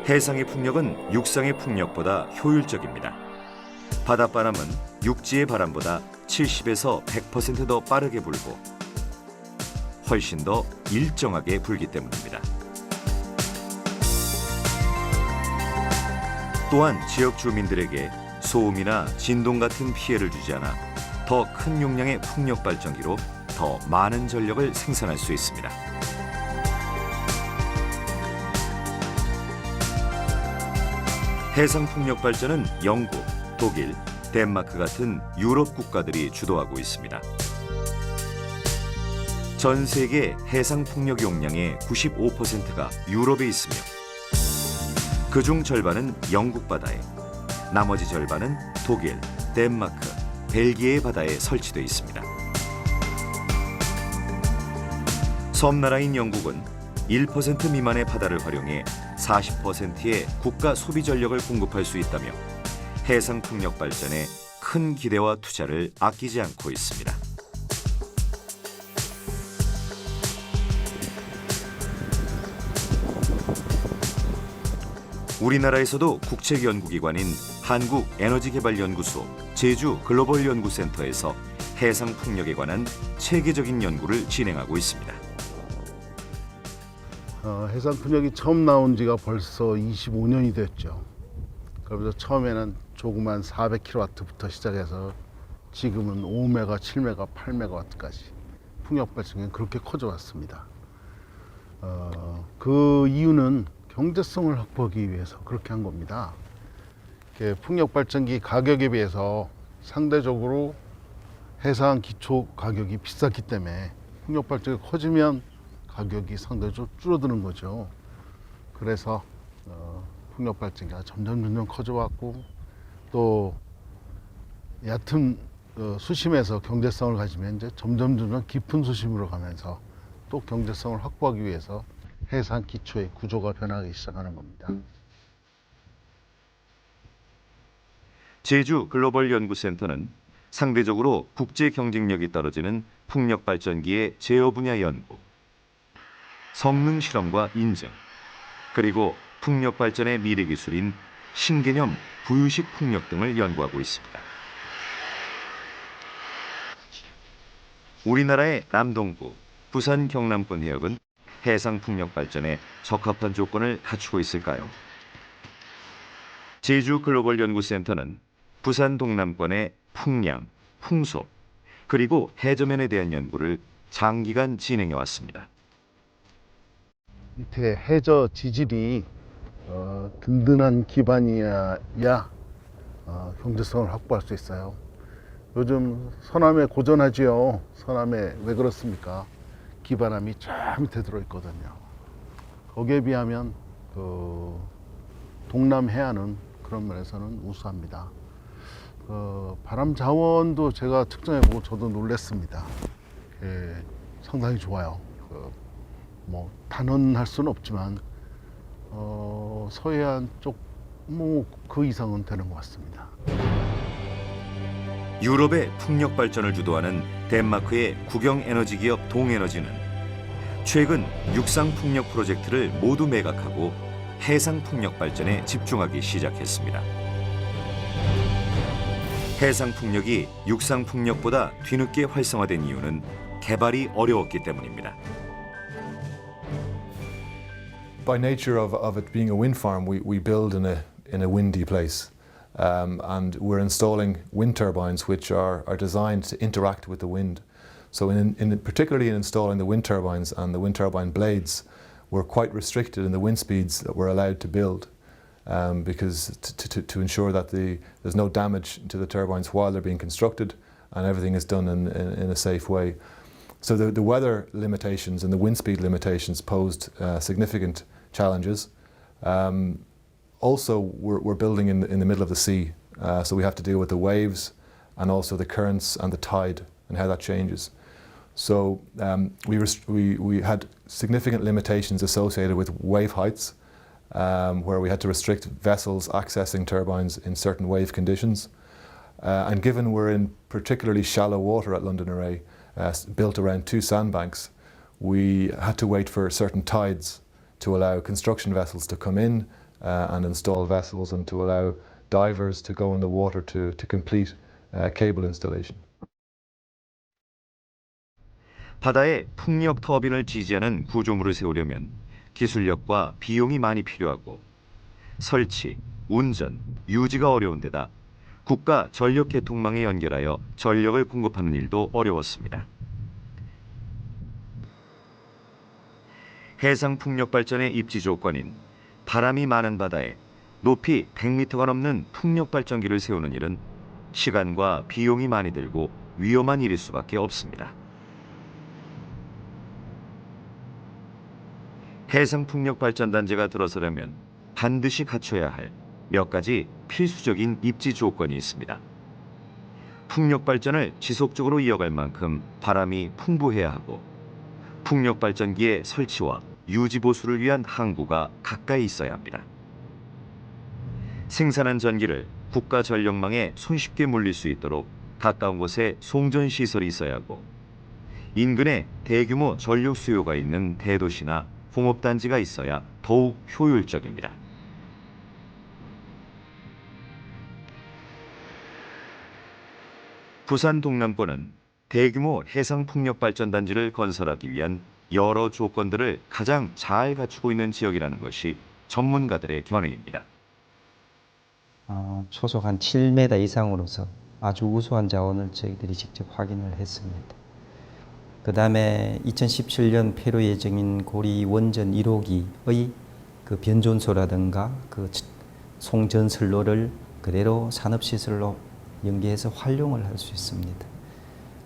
해상의 풍력은 육상의 풍력보다 효율적입니다. 바닷바람은 육지의 바람보다 70에서 100% 더 빠르게 불고 훨씬 더 일정하게 불기 때문입니다. 또한 지역 주민들에게 소음이나 진동 같은 피해를 주지 않아 더 큰 용량의 풍력 발전기로 더 많은 전력을 생산할 수 있습니다. 해상 풍력 발전은 영국, 독일, 덴마크 같은 유럽 국가들이 주도하고 있습니다. 전 세계 해상 풍력 용량의 95%가 유럽에 있으며 그중 절반은 영국 바다에, 나머지 절반은 독일, 덴마크, 벨기에 바다에 설치되어 있습니다. 섬나라인 영국은 1% 미만의 바다를 활용해 40%의 국가 소비 전력을 공급할 수 있다며 해상 풍력 발전에 큰 기대와 투자를 아끼지 않고 있습니다. 우리나라에서도 국책 연구기관인 한국에너지개발연구소 제주글로벌연구센터에서 해상 풍력에 관한 체계적인 연구를 진행하고 있습니다. 해상 풍력이 처음 나온 지가 벌써 25년이 됐죠. 그러면서 처음에는 조그만 400kW부터 시작해서 지금은 5메가, 7메가, 8메가와트까지 풍력 발전이 그렇게 커져 왔습니다. 그 이유는 경제성을 확보하기 위해서 그렇게 한 겁니다. 풍력 발전기 가격에 비해서 상대적으로 해상 기초 가격이 비쌌기 때문에 풍력 발전이 커지면 가격이 상대적으로 줄어드는 거죠. 그래서 풍력 발전기가 점점 커져왔고 또 얕은 수심에서 경제성을 가지면 이제 점점 깊은 수심으로 가면서 또 경제성을 확보하기 위해서 해상 기초의 구조가 변하기 시작하는 겁니다. 제주 글로벌 연구센터는 상대적으로 국제 경쟁력이 떨어지는 풍력 발전기의 제어 분야 연구, 성능 실험과 인증, 그리고 풍력 발전의 미래 기술인 신개념 부유식 풍력 등을 연구하고 있습니다. 우리나라의 남동부, 부산 경남권 해역은 해상 풍력 발전에 적합한 조건을 갖추고 있을까요? 제주 글로벌 연구센터는 부산 동남권의 풍량, 풍속, 그리고 해저면에 대한 연구를 장기간 진행해 왔습니다. 밑에 해저 지질이 든든한 기반이야 경제성을 확보할 수 있어요. 요즘 서남에 고전하지요. 서남에 왜 그렇습니까? 기반함이 저 밑에 들어있거든요. 거기에 비하면 동남 해안은 그런 면에서는 우수합니다. 바람 자원도 제가 측정해보고 저도 놀랐습니다. 상당히 좋아요. 뭐 단언할 수는 없지만 서해안 쪽 뭐 그 이상은 되는 것 같습니다. 유럽의 풍력 발전을 주도하는 덴마크의 국영 에너지 기업 동에너지는 최근 육상 풍력 프로젝트를 모두 매각하고 해상 풍력 발전에 집중하기 시작했습니다. 해상 풍력이 육상 풍력보다 뒤늦게 활성화된 이유는 개발이 어려웠기 때문입니다. By nature of it being a wind farm, we build in a windy place, and we're installing wind turbines which are designed to interact with the wind. So particularly in installing the wind turbines and the wind turbine blades, we're quite restricted in the wind speeds that we're allowed to build, because to ensure that there's no damage to the turbines while they're being constructed and everything is done in a safe way. So the weather limitations and the wind speed limitations posed significant challenges. Also, we're building in the middle of the sea, so we have to deal with the waves and also the currents and the tide and how that changes. So we had significant limitations associated with wave heights, where we had to restrict vessels accessing turbines in certain wave conditions. And given we're in particularly shallow water at London Array, built around 2 sandbanks, we had to wait for certain tides to allow construction vessels to come in and install vessels and to allow divers to go in the water to complete cable installation. 바다에 풍력 터빈을 지지하는 구조물을 세우려면 기술력과 비용이 많이 필요하고 설치, 운전, 유지가 어려운 데다 국가 전력 개통망에 연결하여 전력을 공급하는 일도 어려웠습니다. 해상 풍력 발전의 입지 조건인 바람이 많은 바다에 높이 100m가 넘는 풍력 발전기를 세우는 일은 시간과 비용이 많이 들고 위험한 일일 수밖에 없습니다. 해상 풍력 발전 단지가 들어서려면 반드시 갖춰야 할 몇 가지 필수적인 입지 조건이 있습니다. 풍력 발전을 지속적으로 이어갈 만큼 바람이 풍부해야 하고 풍력 발전기의 설치와 유지 보수를 위한 항구가 가까이 있어야 합니다. 생산한 전기를 국가 전력망에 손쉽게 물릴 수 있도록 가까운 곳에 송전 시설이 있어야 하고 인근에 대규모 전력 수요가 있는 대도시나 공업단지가 있어야 더욱 효율적입니다. 부산 동남권은 대규모 해상 풍력 발전 단지를 건설하기 위한 여러 조건들을 가장 잘 갖추고 있는 지역이라는 것이 전문가들의 견해입니다. 초속 한 7m 이상으로서 아주 우수한 자원을 저희들이 직접 확인을 했습니다. 그 다음에 2017년 폐로 예정인 고리 원전 1호기의 그 변전소라든가 그 송전선로를 그대로 산업시설로 연계해서 활용을 할 수 있습니다.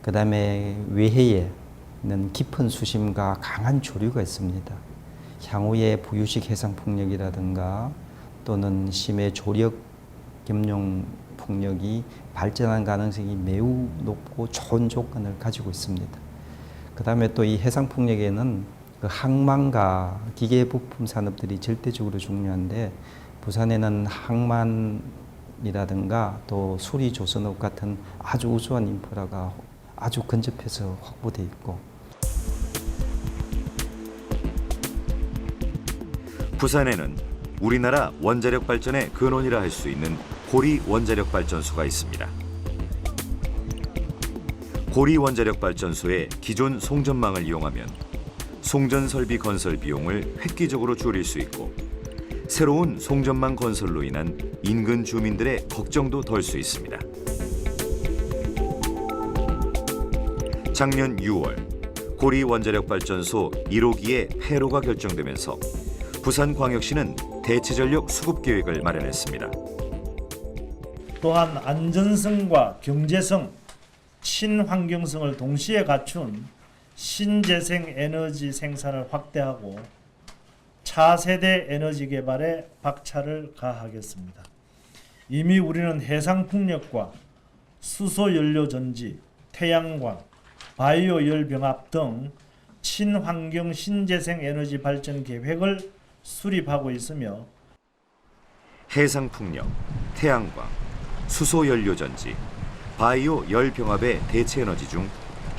그 다음에 외해에는 깊은 수심과 강한 조류가 있습니다. 향후에 부유식 해상 풍력이라든가 또는 심해 조력 겸용 풍력이 발전한 가능성이 매우 높고 좋은 조건을 가지고 있습니다. 그 다음에 또 이 해상 풍력에는 그 항만과 기계 부품 산업들이 절대적으로 중요한데 부산에는 항만이라든가 또 수리 조선업 같은 아주 우수한 인프라가 아주 근접해서 확보되어 있고 부산에는 우리나라 원자력 발전의 근원이라 할 수 있는 고리 원자력 발전소가 있습니다. 고리 원자력 발전소의 기존 송전망을 이용하면 송전 설비 건설 비용을 획기적으로 줄일 수 있고 새로운 송전망 건설로 인한 인근 주민들의 걱정도 덜 수 있습니다. 작년 6월 고리 원자력 발전소 1호기의 폐로가 결정되면서 부산광역시는 대체전력 수급 계획을 마련했습니다. 또한 안전성과 경제성, 친환경성을 동시에 갖춘 신재생 에너지 생산을 확대하고 차세대 에너지 개발에 박차를 가하겠습니다. 이미 우리는 해상 풍력과 수소 연료 전지, 태양광, 바이오 열 병합 등 친환경 신재생 에너지 발전 계획을 수립하고 있으며 해상 풍력, 태양광, 수소 연료 전지, 바이오 열 병합의 대체 에너지 중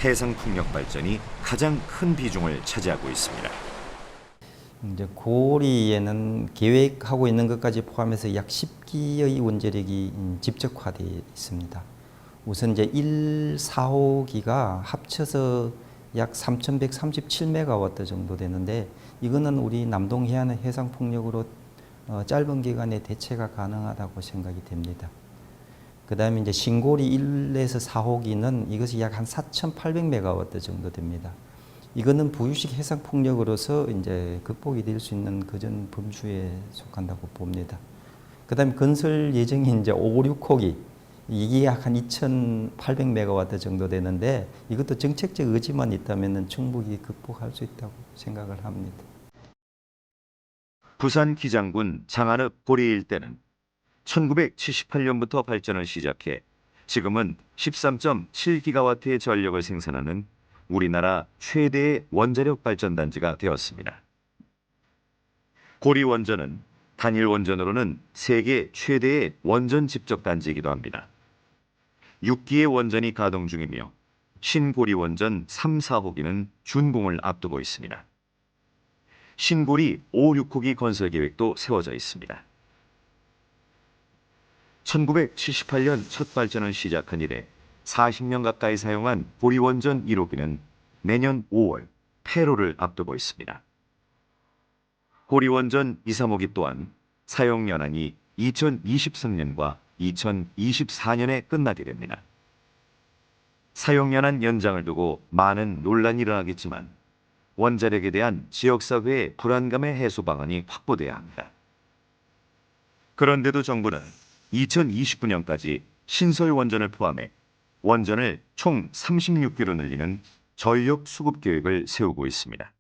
해상 풍력 발전이 가장 큰 비중을 차지하고 있습니다. 이제 고리에는 계획하고 있는 것까지 포함해서 약 10기의 원자력이 집적화되어 있습니다. 우선 이제 1, 4호기가 합쳐서 약 3,137메가와트 정도 되는데 이거는 우리 남동 해안의 해상 풍력으로 짧은 기간에 대체가 가능하다고 생각이 됩니다. 그 다음에 이제 신고리 1에서 4호기는 이것이 약 한 4,800메가와트 정도 됩니다. 이거는 부유식 해상 풍력으로서 이제 극복이 될 수 있는 그전 범주에 속한다고 봅니다. 그 다음에 건설 예정인 이제 5, 6호기 이게 약 한 2,800메가와트 정도 되는데 이것도 정책적 의지만 있다면 충분히 극복할 수 있다고 생각을 합니다. 부산 기장군 장안읍 고리 일대는 1978년부터 발전을 시작해 지금은 13.7기가와트의 전력을 생산하는 우리나라 최대의 원자력 발전 단지가 되었습니다. 고리 원전은 단일 원전으로는 세계 최대의 원전 집적 단지이기도 합니다. 6기의 원전이 가동 중이며 신고리 원전 3, 4호기는 준공을 앞두고 있습니다. 신고리 5, 6호기 건설 계획도 세워져 있습니다. 1978년 첫 발전을 시작한 이래 40년 가까이 사용한 보리원전 1호기는 내년 5월 폐로를 앞두고 있습니다. 보리원전 2, 3호기 또한 사용 연한이 2023년과 2024년에 끝나게 됩니다. 사용 연한 연장을 두고 많은 논란이 일어나겠지만 원자력에 대한 지역사회의 불안감의 해소 방안이 확보돼야 합니다. 그런데도 정부는 2029년까지 신설 원전을 포함해 원전을 총 36기로 늘리는 전력 수급 계획을 세우고 있습니다.